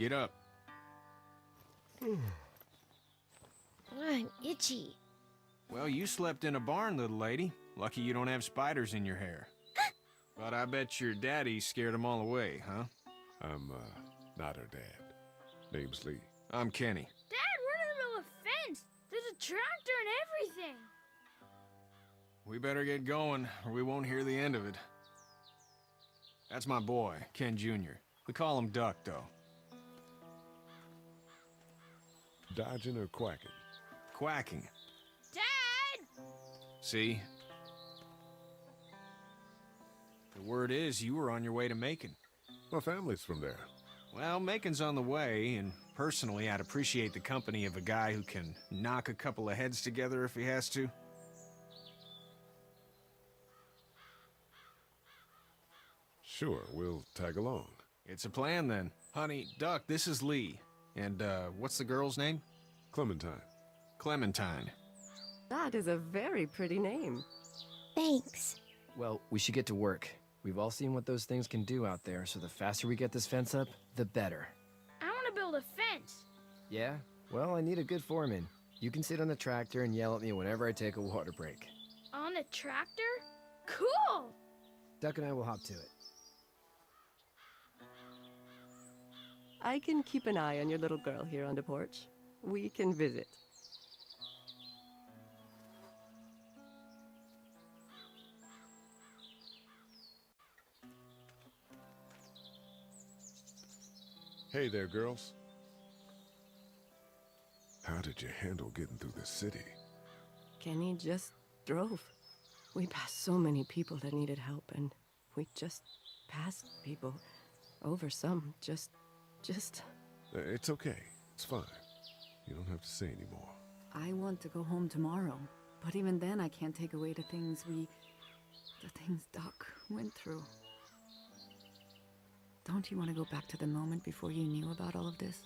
Get up. I'm itchy. Well, you slept in a barn, little lady. Lucky you don't have spiders in your hair. But I bet your daddy scared them all away, huh? I'm, not her dad. Name's Lee. I'm Kenny. Dad, we're in the middle of a fence. There's a tractor and everything. We better get going, or we won't hear the end of it. That's my boy, Ken Jr. We call him Duck, though. Dodging or quacking? Quacking. Dad! See? The word is you were on your way to Macon. My family's from there. Well, Macon's on the way, and personally, I'd appreciate the company of a guy who can knock a couple of heads together if he has to. Sure, we'll tag along. It's a plan, then. Honey, Duck, this is Lee. And, what's the girl's name? Clementine. Clementine. That is a very pretty name. Thanks. Well, we should get to work. We've all seen what those things can do out there, so the faster we get this fence up, the better. I want to build a fence. Yeah? Well, I need a good foreman. You can sit on the tractor and yell at me whenever I take a water break. On the tractor? Cool! Duck and I will hop to it. I can keep an eye on your little girl here on the porch. We can visit. Hey there, girls. How did you handle getting through the city? Kenny just drove. We passed so many people that needed help, and we just passed people. Over some, just... It's okay. It's fine. You don't have to say anymore. I want to go home tomorrow, but even then I can't take away the things Doc went through. Don't you want to go back to the moment before you knew about all of this?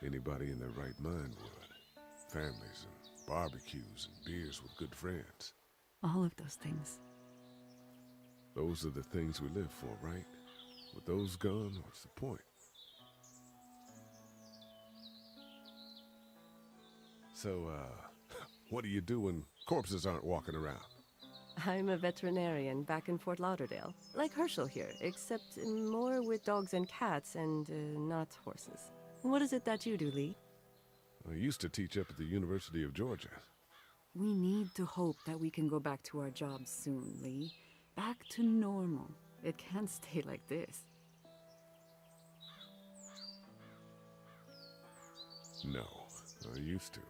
Anybody in their right mind would. Families and barbecues and beers with good friends. All of those things. Those are the things we live for, right? With those gone, what's the point? So, what do you do when corpses aren't walking around? I'm a veterinarian back in Fort Lauderdale. Like Herschel here, except more with dogs and cats and not horses. What is it that you do, Lee? I used to teach up at the University of Georgia. We need to hope that we can go back to our jobs soon, Lee. Back to normal. It can't stay like this. No, I used to.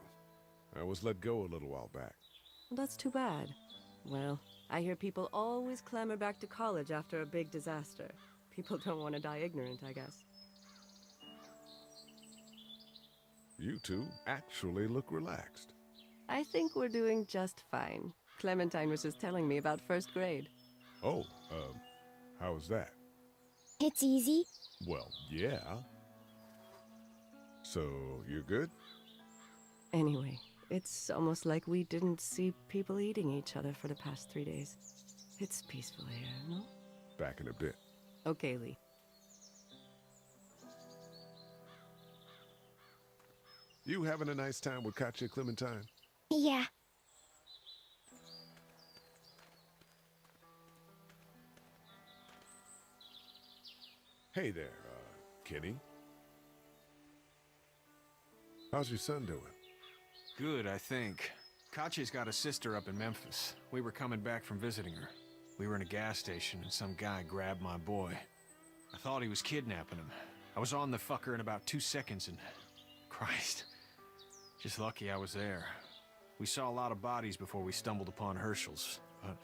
I was let go a little while back. That's too bad. Well, I hear people always clamor back to college after a big disaster. People don't want to die ignorant, I guess. You two actually look relaxed. I think we're doing just fine. Clementine was just telling me about first grade. Oh, how was that? It's easy. Well, yeah. So, you're good? Anyway, it's almost like we didn't see people eating each other for the past 3 days. It's peaceful here, no? Back in a bit. Okay, Lee. You having a nice time with Katya, Clementine? Yeah. Hey there, Kenny. How's your son doing? Good, I think. Katya's got a sister up in Memphis. We were coming back from visiting her. We were in a gas station and some guy grabbed my boy. I thought he was kidnapping him. I was on the fucker in about 2 seconds and... Christ. Just lucky I was there. We saw a lot of bodies before we stumbled upon Herschel's. But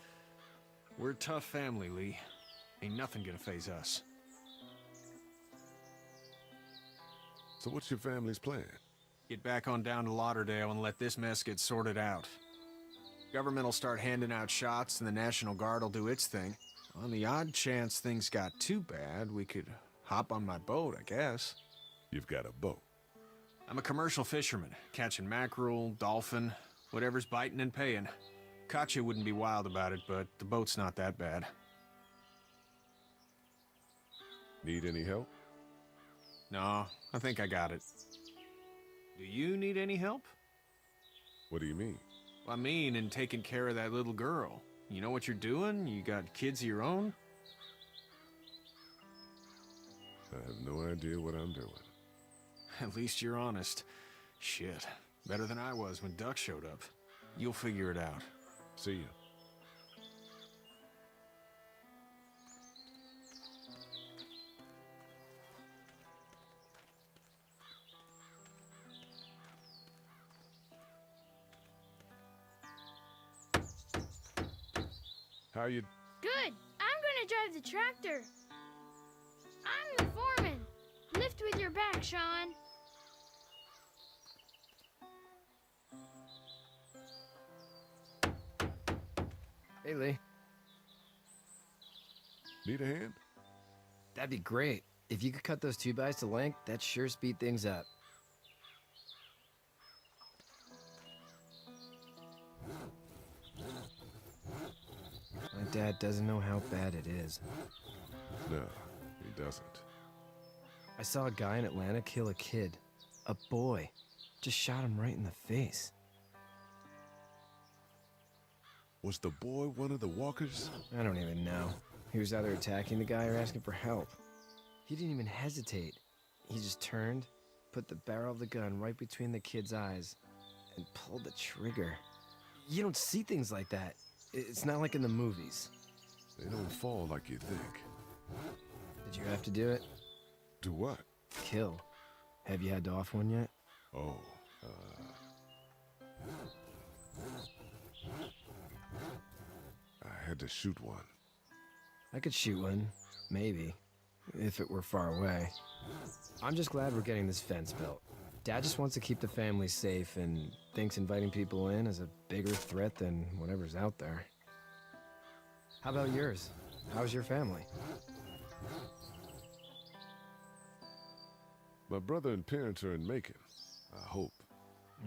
we're a tough family, Lee. Ain't nothing gonna faze us. So what's your family's plan? Get back on down to Lauderdale and let this mess get sorted out. Government will start handing out shots and the National Guard will do its thing. On the odd chance things got too bad, we could hop on my boat, I guess. You've got a boat. I'm a commercial fisherman, catching mackerel, dolphin, whatever's biting and paying. Katya wouldn't be wild about it, but the boat's not that bad. Need any help? No, I think I got it. Do you need any help? What do you mean? I mean, in taking care of that little girl. You know what you're doing? You got kids of your own? I have no idea what I'm doing. At least you're honest. Shit. Better than I was when Duck showed up. You'll figure it out. See you. How you... Good. I'm gonna drive the tractor. I'm the foreman. Lift with your back, Sean. Hey, Lee. Need a hand? That'd be great. If you could cut those 2x to length, that'd sure speed things up. My dad doesn't know how bad it is. No, he doesn't. I saw a guy in Atlanta kill a kid. A boy. Just shot him right in the face. Was the boy one of the walkers? I don't even know. He was either attacking the guy or asking for help. He didn't even hesitate. He just turned, put the barrel of the gun right between the kid's eyes, and pulled the trigger. You don't see things like that. It's not like in the movies. They don't fall like you think. Did you have to do it? Do what? Kill. Have you had to off one yet? Oh, I had to shoot one. I could shoot one, maybe, if it were far away. I'm just glad we're getting this fence built. Dad just wants to keep the family safe and thinks inviting people in is a bigger threat than whatever's out there. How about yours? How's your family? My brother and parents are in Macon. I hope.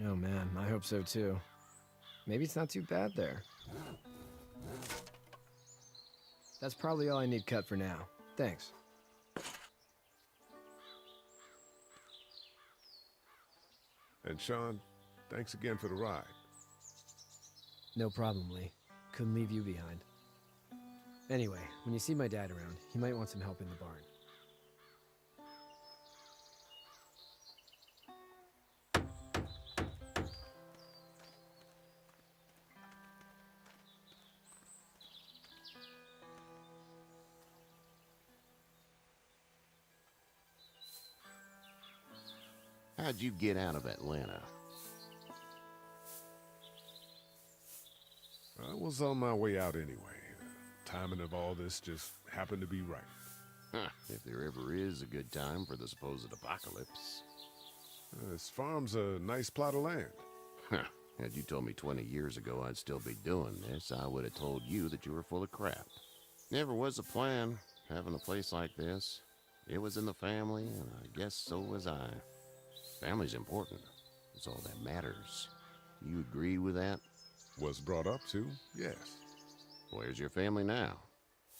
Oh man, I hope so too. Maybe it's not too bad there. That's probably all I need cut for now. Thanks. And Sean, thanks again for the ride. No problem, Lee. Couldn't leave you behind. Anyway, when you see my dad around, he might want some help in the barn. How'd you get out of Atlanta? I was on my way out anyway. Timing of all this just happened to be right. Huh, if there ever is a good time for the supposed apocalypse. This farm's a nice plot of land. Huh, had you told me 20 years ago I'd still be doing this, I would have told you that you were full of crap. Never was a plan, having a place like this. It was in the family, and I guess so was I. Family's important. It's all that matters. You agree with that? Was brought up to, yes. Where's your family now?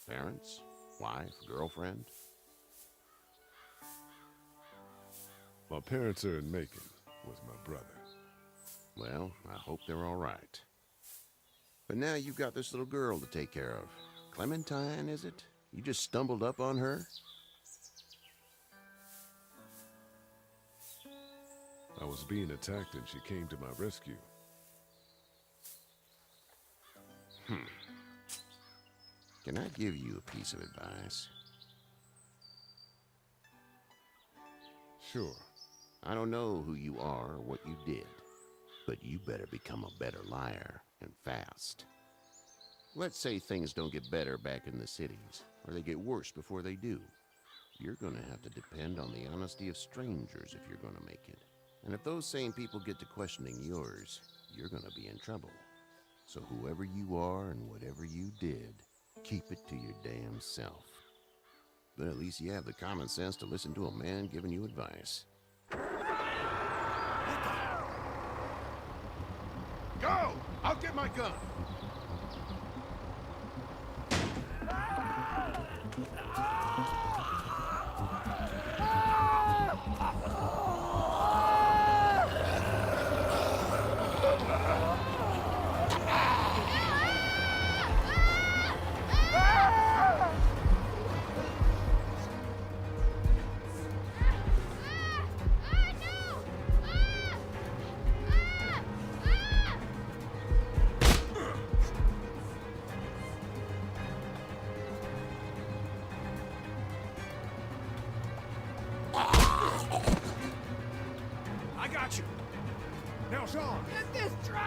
Parents? Wife? Girlfriend? My parents are in Macon with my brother. Well, I hope they're all right. But now you've got this little girl to take care of. Clementine, is it? You just stumbled up on her? I was being attacked and she came to my rescue. Can I give you a piece of advice? Sure. I don't know who you are or what you did, but you better become a better liar, and fast. Let's say things don't get better back in the cities, or they get worse before they do. You're gonna have to depend on the honesty of strangers if you're gonna make it. And if those same people get to questioning yours, you're gonna be in trouble. So whoever you are and whatever you did, keep it to your damn self. Then at least you have the common sense to listen to a man giving you advice. Go! I'll get my gun!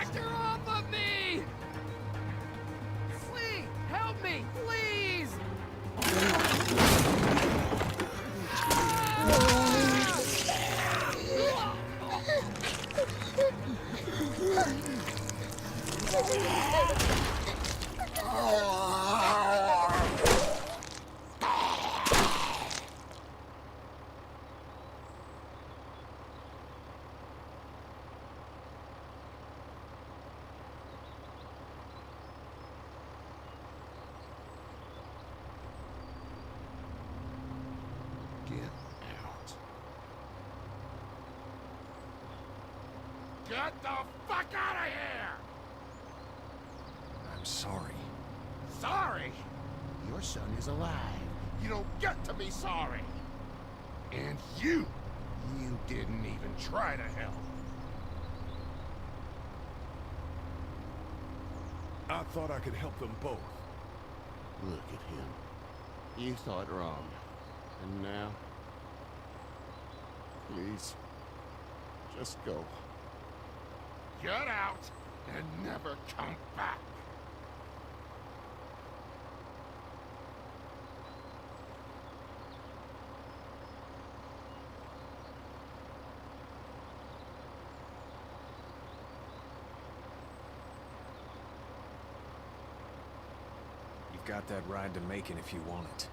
tractor off of me! Slee, help me, please! Get out. Get the fuck out of here! I'm sorry. Sorry? Your son is alive. You don't get to be sorry. And you didn't even try to help. I thought I could help them both. Look at him. You thought wrong. And now? Please, just go. Get out and never come back. You've got that ride to Macon if you want it.